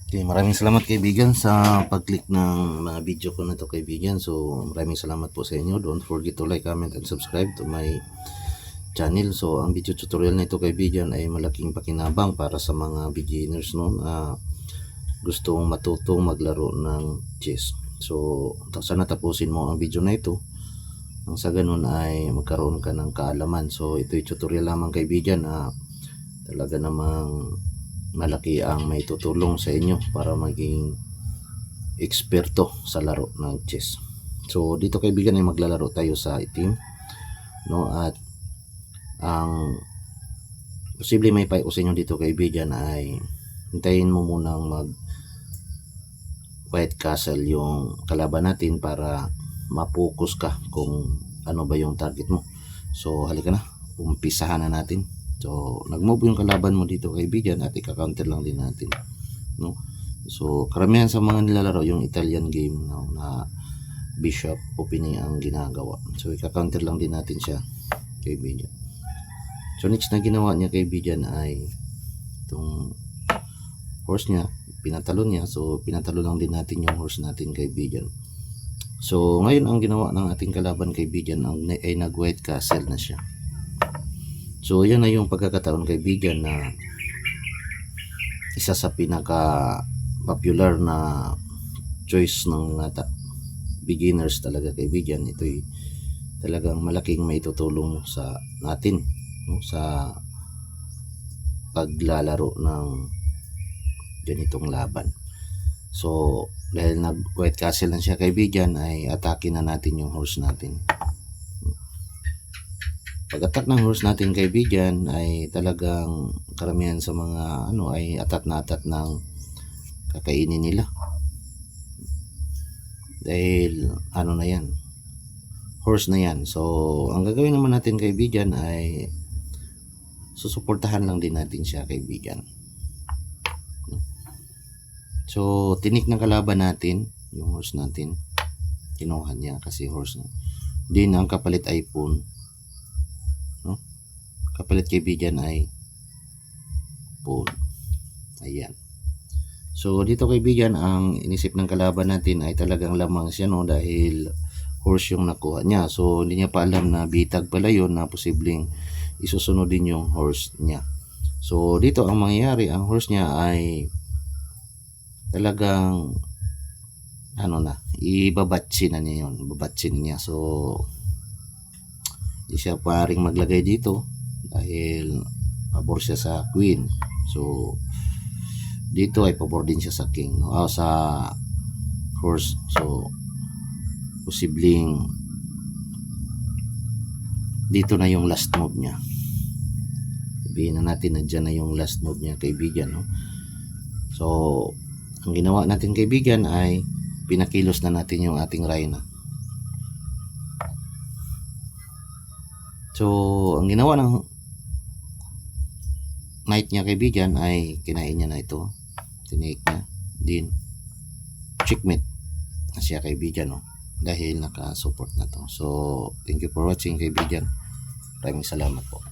Okay, maraming salamat kaibigan sa pag-click ng mga video ko na to kaibigan. So maraming salamat po sa inyo. Don't forget to like, comment, and subscribe to my channel. So ang video tutorial na ito kaibigan ay malaking pakinabang para sa mga beginners no, gustong matutong maglaro ng chess. So sana tapusin mo ang video na ito. Ang sa ganun ay magkaroon ka ng kaalaman. So ito'y tutorial lamang kaibigan na talaga namang malaki ang may tutulong sa inyo para maging eksperto sa laro ng chess. So dito kaibigan ay maglalaro tayo sa itim no, at ang posible may payo sa inyo dito kaibigan ay hintayin mo munang mag white castle yung kalaban natin para mapokus ka kung ano ba yung target mo. So halika na, umpisahan na natin. So nag-move yung kalaban mo dito kaibigan at ika-counter lang din natin no. So karamihan sa mga nilalaro yung Italian game no, na bishop opening ang ginagawa. So ika-counter lang din natin siya kaibigan. So next na ginawa niya kaibigan ay itong horse niya, pinatalon niya. So pinatalon lang din natin yung horse natin kaibigan. So ngayon ang ginawa ng ating kalaban kaibigan ay nag-white castle na siya. So yan na yung pagkakataon kaibigan na isa sa pinaka popular na choice ng mga beginners talaga kaibigan. Ito'y talagang malaking maitutulong sa natin no, sa paglalaro ng ganitong laban. So dahil nag white castle na siya kaibigan ay atake na natin yung horse natin. Pag-attack ng horse natin kaibigan ay talagang karamihan sa mga ano ay attack na attack ng kakainin nila. Dahil ano na yan, horse na yan. So ang gagawin naman natin kaibigan ay susuportahan lang din natin siya kaibigan. So tinik ng kalaban natin yung horse natin, kinuha niya kasi horse na. Din ang kapalit ay pawn. Kapalit kaibigan ay pawn. Ayan. So dito kaibigan ang inisip ng kalaban natin ay talagang lamang siya no, dahil horse yung nakuha niya. So hindi niya pa alam na bitag pala yun na posibleng isusunod din yung horse niya. So dito ang mangyayari, ang horse niya ay talagang ano na, ibabatsin na niya yun. Babatsin niya. So hindi siya paring maglagay dito dahil pabor siya sa queen. So dito ay pabor din siya sa king no? Sa horse. So posibleng dito na yung last move niya. Sabihin na natin na dyan na yung last move niya kaibigan no? So ang ginawa natin kaibigan ay pinakilos na natin yung ating reyna. So ang ginawa ng knight niya kaibigan ay kinain niya na ito, tinake niya din, checkmate na siya kaibigan no? Dahil naka-support na to. So thank you for watching kaibigan, maraming salamat po.